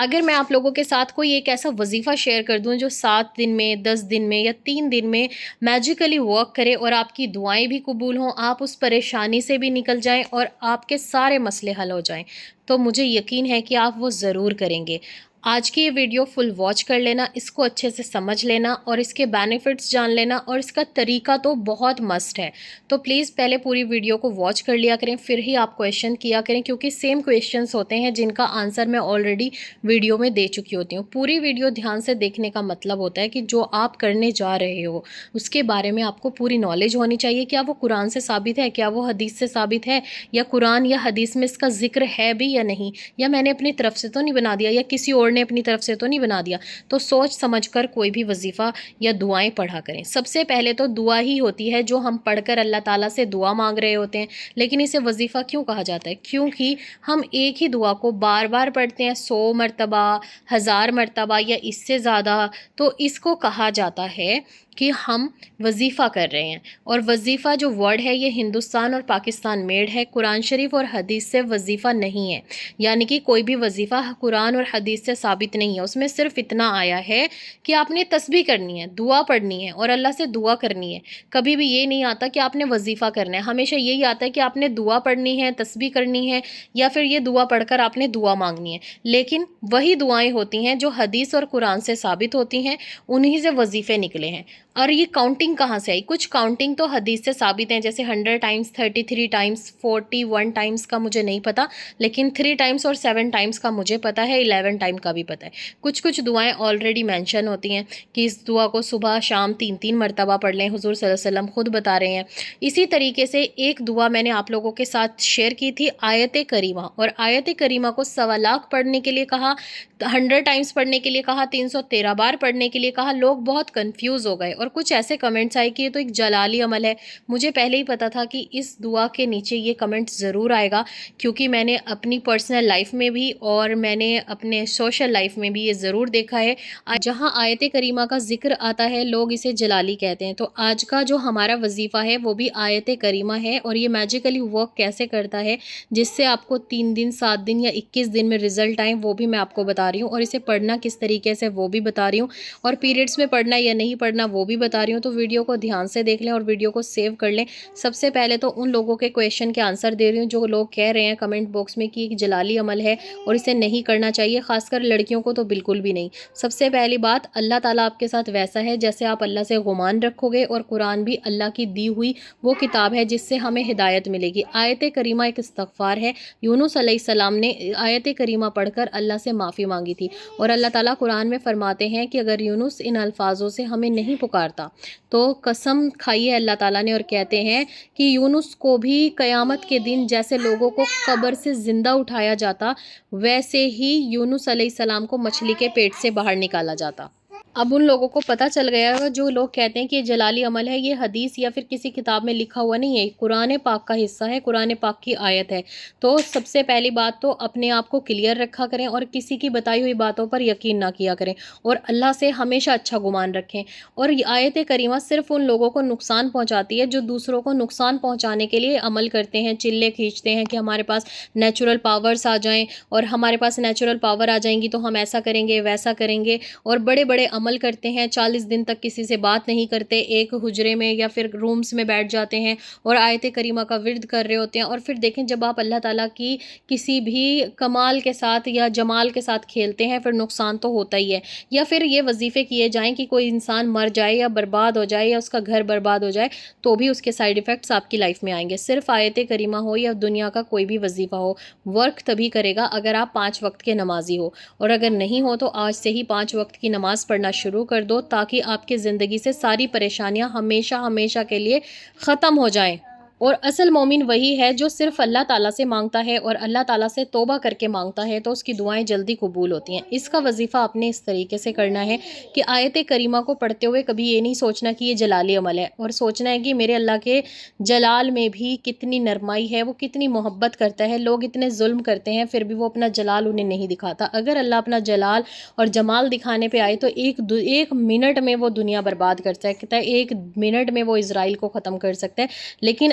اگر میں آپ لوگوں کے ساتھ کوئی ایک ایسا وظیفہ شیئر کر دوں جو 7 دن میں، 10 دن میں یا 3 دن میں میجیکلی ورک کرے اور آپ کی دعائیں بھی قبول ہوں، آپ اس پریشانی سے بھی نکل جائیں اور آپ کے سارے مسئلے حل ہو جائیں، تو مجھے یقین ہے کہ آپ وہ ضرور کریں گے۔ آج کی یہ ویڈیو فل واچ کر لینا، اس کو اچھے سے سمجھ لینا اور اس کے بینیفٹس جان لینا، اور اس کا طریقہ تو بہت مست ہے۔ تو پلیز پہلے پوری ویڈیو کو واچ کر لیا کریں، پھر ہی آپ کویشچن کیا کریں، کیونکہ سیم کویشچنس ہوتے ہیں جن کا آنسر میں آلریڈی ویڈیو میں دے چکی ہوتی ہوں۔ پوری ویڈیو دھیان سے دیکھنے کا مطلب ہوتا ہے کہ جو آپ کرنے جا رہے ہو اس کے بارے میں آپ کو پوری نالج ہونی چاہیے۔ کیا وہ قرآن سے ثابت ہے، کیا وہ حدیث سے ثابت ہے، یا قرآن یا حدیث میں اس کا ذکر ہے بھی یا نہیں، یا میں نے اپنی طرف سے تو نہیں بنا دیا، یا کسی اور نے اپنی طرف سے تو نہیں بنا دیا۔ تو سوچ سمجھ کر کوئی بھی وظیفہ یا دعائیں پڑھا کریں۔ سب سے پہلے تو دعا ہی ہوتی ہے جو ہم پڑھ کر اللہ تعالیٰ سے دعا مانگ رہے ہوتے ہیں، لیکن اسے وظیفہ کیوں کہا جاتا ہے؟ کیونکہ ہم ایک ہی دعا کو بار بار پڑھتے ہیں، 100 مرتبہ، 1000 مرتبہ یا اس سے زیادہ، تو اس کو کہا جاتا ہے کہ ہم وظیفہ کر رہے ہیں۔ اور وظیفہ جو ورڈ ہے یہ ہندوستان اور پاکستان میڈ ہے، قرآن شریف اور حدیث سے وظیفہ نہیں ہے، یعنی کہ کوئی بھی وظیفہ قرآن اور حدیث سے ثابت نہیں ہے۔ اس میں صرف اتنا آیا ہے کہ آپ نے تسبیح کرنی ہے، دعا پڑھنی ہے اور اللہ سے دعا کرنی ہے۔ کبھی بھی یہ نہیں آتا کہ آپ نے وظیفہ کرنا ہے، ہمیشہ یہی آتا ہے کہ آپ نے دعا پڑھنی ہے، تسبیح کرنی ہے، یا پھر یہ دعا پڑھ کر آپ نے دعا مانگنی ہے۔ لیکن وہی دعائیں ہوتی ہیں جو حدیث اور قرآن سے ثابت ہوتی ہیں، انہی سے وظیفے نکلے ہیں۔ اور یہ کاؤنٹنگ کہاں سے آئی؟ کچھ کاؤنٹنگ تو حدیث سے ثابت ہیں، جیسے 100 ٹائمز، 33 ٹائمز، 41 ٹائمز کا مجھے نہیں پتا، لیکن 3 ٹائمز اور 7 ٹائمز کا مجھے پتا ہے، 11 ٹائم کا بھی پتا ہے۔ کچھ دعائیں آلریڈی مینشن ہوتی ہیں کہ اس دعا کو صبح شام 3 مرتبہ پڑھ لیں، حضور صلی اللہ علیہ وسلم خود بتا رہے ہیں۔ اسی طریقے سے ایک دعا میں نے آپ لوگوں کے ساتھ شیئر کی تھی، آیت کریمہ، اور آیت کریمہ کو 1.25 لاکھ پڑھنے کے لیے کہا، 100 ٹائمز پڑھنے کے لیے کہا، 313 بار پڑھنے کے لیے کہا۔ لوگ بہت کنفیوز ہو گئے اور کچھ ایسے کمنٹس آئے کہ یہ تو ایک جلالی عمل ہے۔ مجھے پہلے ہی پتا تھا کہ اس دعا کے نیچے یہ کمنٹ ضرور آئے گا، کیونکہ میں نے اپنی پرسنل لائف میں بھی اور میں نے اپنے سوشل لائف میں بھی یہ ضرور دیکھا ہے، جہاں آیت کریمہ کا ذکر آتا ہے لوگ اسے جلالی کہتے ہیں۔ تو آج کا جو ہمارا وظیفہ ہے وہ بھی آیت کریمہ ہے، اور یہ میجیکلی ورک کیسے کرتا ہے، جس سے آپ کو 3 دن، 7 دن یا 21 دن میں رزلٹ آئیں، وہ بھی میں آپ کو بتا رہی ہوں، اور اسے پڑھنا کس طریقے سے وہ بھی بتا رہی ہوں، اور پیریڈز میں پڑھنا یا نہیں پڑھنا وہ بھی بتا رہی ہوں۔ تو ویڈیو کو دھیان سے دیکھ لیں اور ویڈیو کو سیو کر لیں۔ سب سے پہلے تو ان لوگوں کے کویشچن کے آنسر دے رہی ہوں جو لوگ کہہ رہے ہیں کمنٹ باکس میں کہ ایک جلالی عمل ہے اور اسے نہیں کرنا چاہیے، خاص کر لڑکیوں کو تو بالکل بھی نہیں۔ سب سے پہلی بات، اللہ تعالیٰ آپ کے ساتھ ویسا ہے جیسے آپ اللہ سے گمان رکھو گے، اور قرآن بھی اللہ کی دی ہوئی وہ کتاب ہے جس سے ہمیں ہدایت ملے گی۔ آیت کریمہ ایک استغفار ہے۔ یونس علیہ السلام نے آیت کریمہ پڑھ کر اللہ سے معافی مانگی تھی، اور اللہ تعالیٰ قرآن میں فرماتے ہیں کہ اگر یونس ان الفاظوں سے ہمیں نہیں پکارتا تو قسم کھائی ہے اللہ تعالیٰ نے، اور کہتے ہیں کہ یونس کو بھی قیامت کے دن جیسے لوگوں کو قبر سے زندہ اٹھایا جاتا، ویسے ہی یونس علیہ السلام کو مچھلی کے پیٹ سے باہر نکالا جاتا۔ اب ان لوگوں کو پتہ چل گیا ہے، جو لوگ کہتے ہیں کہ یہ جلالی عمل ہے، یہ حدیث یا پھر کسی کتاب میں لکھا ہوا نہیں ہے، قرآن پاک کا حصہ ہے، قرآن پاک کی آیت ہے۔ تو سب سے پہلی بات تو اپنے آپ کو کلیئر رکھا کریں اور کسی کی بتائی ہوئی باتوں پر یقین نہ کیا کریں، اور اللہ سے ہمیشہ اچھا گمان رکھیں۔ اور یہ آیت کریمہ صرف ان لوگوں کو نقصان پہنچاتی ہے جو دوسروں کو نقصان پہنچانے کے لیے عمل کرتے ہیں، چلے کھینچتے ہیں کہ ہمارے پاس نیچرل پاورز آ جائیں، اور ہمارے پاس نیچرل پاور آ جائیں گی تو ہم ایسا کریں گے، ویسا کریں گے، اور بڑے بڑے عمل کرتے ہیں، 40 دن تک کسی سے بات نہیں کرتے، ایک حجرے میں یا پھر رومز میں بیٹھ جاتے ہیں اور آیت کریمہ کا ورد کر رہے ہوتے ہیں۔ اور پھر دیکھیں جب آپ اللہ تعالیٰ کی کسی بھی کمال کے ساتھ یا جمال کے ساتھ کھیلتے ہیں پھر نقصان تو ہوتا ہی ہے۔ یا پھر یہ وظیفے کیے جائیں کہ کوئی انسان مر جائے یا برباد ہو جائے یا اس کا گھر برباد ہو جائے تو بھی اس کے سائیڈ ایفیکٹس آپ کی لائف میں آئیں گے۔ صرف آیت کریمہ ہو یا دنیا کا کوئی بھی وظیفہ ہو، ورک تبھی کرے گا اگر آپ 5 وقت کے نمازی ہو، اور اگر نہیں ہو تو آج سے ہی 5 وقت کی نماز پڑھنا شروع کر دو، تاکہ آپ کی زندگی سے ساری پریشانیاں ہمیشہ ہمیشہ کے لیے ختم ہو جائیں۔ اور اصل مومن وہی ہے جو صرف اللہ تعالیٰ سے مانگتا ہے اور اللہ تعالیٰ سے توبہ کر کے مانگتا ہے تو اس کی دعائیں جلدی قبول ہوتی ہیں۔ اس کا وظیفہ آپ نے اس طریقے سے کرنا ہے کہ آیت کریمہ کو پڑھتے ہوئے کبھی یہ نہیں سوچنا کہ یہ جلالی عمل ہے، اور سوچنا ہے کہ میرے اللہ کے جلال میں بھی کتنی نرمائی ہے، وہ کتنی محبت کرتا ہے۔ لوگ اتنے ظلم کرتے ہیں پھر بھی وہ اپنا جلال انہیں نہیں دکھاتا۔ اگر اللہ اپنا جلال اور جمال دکھانے پہ آئے تو ایک منٹ میں وہ دنیا برباد کر سکتا ہے، 1 منٹ میں وہ اسرائیل کو ختم کر سکتا ہے، لیکن